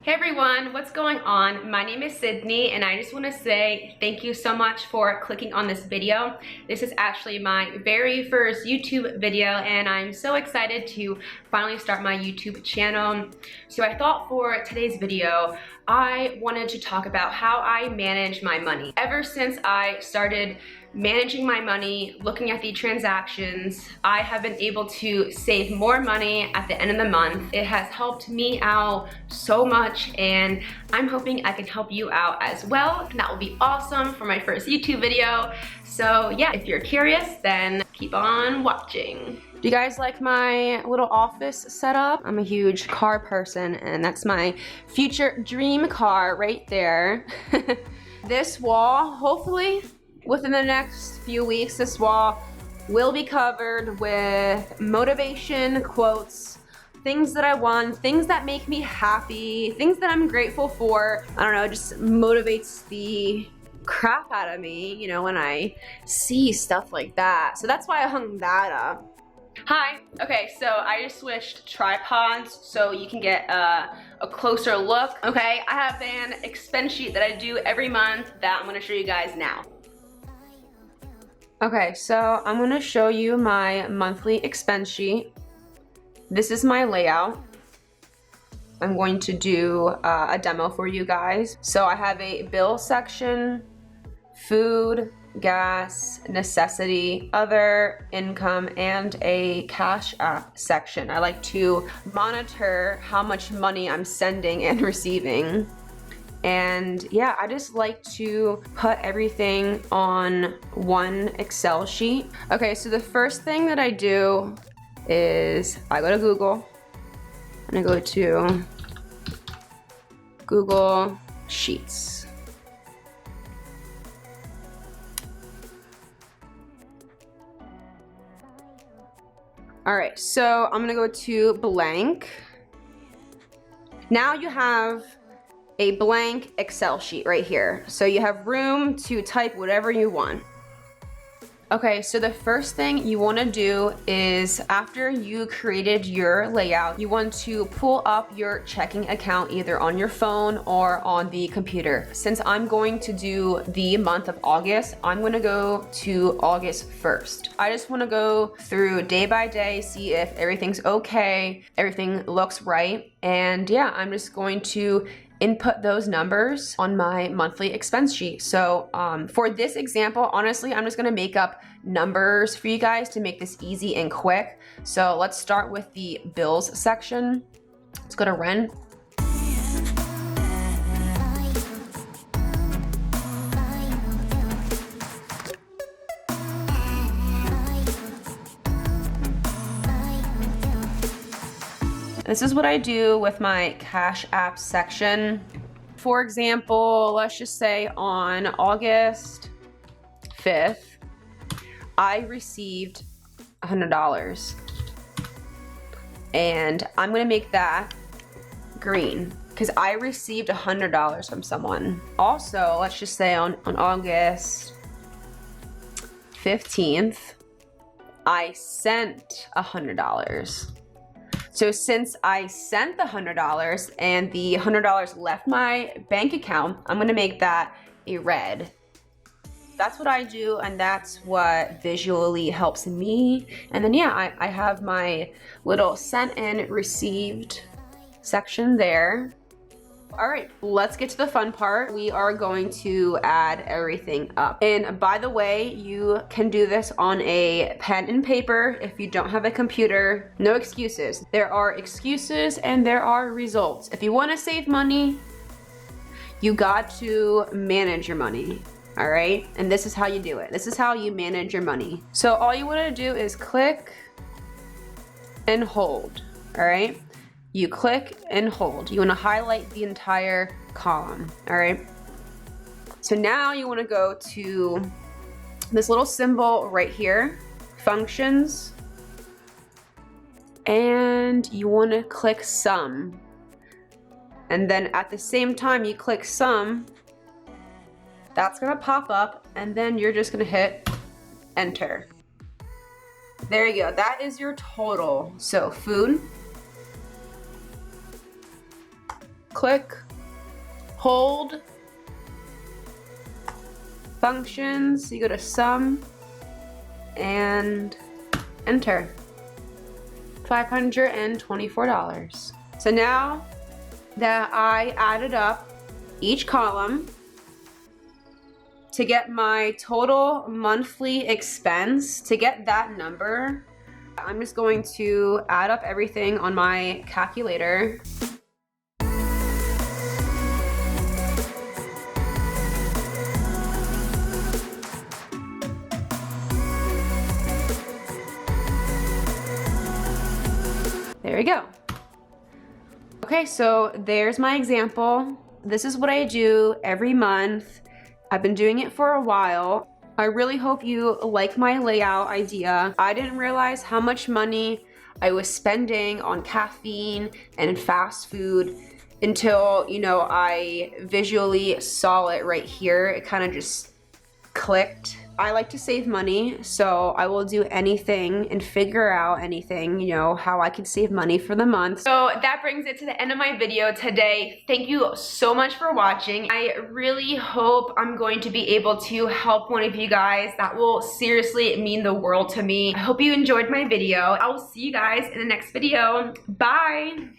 Hey everyone, what's going on? My name is Sydney and I just want to say thank you so much for clicking on this video. This is actually my very first YouTube video and I'm so excited to finally start my YouTube channel. So I thought for today's video, I wanted to talk about how I manage my money. Ever since I started managing my money, looking at the transactions, I have been able to save more money at the end of the month. It has helped me out so much and I'm hoping I can help you out as well. That will be awesome for my first YouTube video. So yeah, if you're curious, then keep on watching. Do you guys like my little office setup? I'm a huge car person and that's my future dream car right there. This wall, hopefully, within the next few weeks, this wall will be covered with motivation quotes, things that I want, things that make me happy, things that I'm grateful for. I don't know, it just motivates the crap out of me, you know, when I see stuff like that. So that's why I hung that up. Hi, okay, so I just switched tripods so you can get a closer look. Okay, I have an expense sheet that I do every month that I'm gonna show you guys now. Okay, so I'm gonna show you my monthly expense sheet. This is my layout. I'm going to do a demo for you guys. So I have a bill section, food, gas, necessity, other, income, and a cash app section. I like to monitor how much money I'm sending and receiving. And yeah, I just like to put everything on one Excel sheet. Okay, so the first thing that I do is I go to Google and I go to Google Sheets. All right, so I'm gonna go to blank. Now you have a blank Excel sheet right here. So you have room to type whatever you want. Okay, so the first thing you wanna do is after you created your layout, you want to pull up your checking account either on your phone or on the computer. Since I'm going to do the month of August, I'm gonna go to August 1st. I just wanna go through day by day, see if everything's okay, everything looks right. And yeah, I'm just going to input those numbers on my monthly expense sheet. So for this example, honestly, I'm just gonna make up numbers for you guys to make this easy and quick. So let's start with the bills section. Let's go to rent. This is what I do with my cash app section. For example, let's just say on August 5th, I received $100. And I'm gonna make that green because I received $100 from someone. Also, let's just say on August 15th, I sent $100. So since I sent the $100 and the $100 left my bank account, I'm gonna make that a red. That's what I do and that's what visually helps me. And then yeah, I have my little sent and received section there. All right, let's get to the fun part. We are going to add everything up. And by the way, you can do this on a pen and paper if you don't have a computer. No excuses. There are excuses and there are results. If you want to save money, you got to manage your money. All right, and this is how you do it. This is how you manage your money. So all you want to do is click and hold. All right. You click and hold. You wanna highlight the entire column, all right? So now you wanna go to this little symbol right here, functions, and you wanna click sum. And then at the same time you click sum, that's gonna pop up and then you're just gonna hit enter. There you go, that is your total. So food, click, hold, functions, you go to sum, and enter. $524. So now that I added up each column to get my total monthly expense, to get that number, I'm just going to add up everything on my calculator. There we go. Okay, so there's my example. This is what I do every month. I've been doing it for a while. I really hope you like my layout idea. I didn't realize how much money I was spending on caffeine and fast food until, you know, I visually saw it right here. It kind of just clicked. I like to save money, so I will do anything and figure out anything, you know, how I can save money for the month. So that brings it to the end of my video today. Thank you so much for watching. I really hope I'm going to be able to help one of you guys. That will seriously mean the world to me. I hope you enjoyed my video. I will see you guys in the next video. Bye.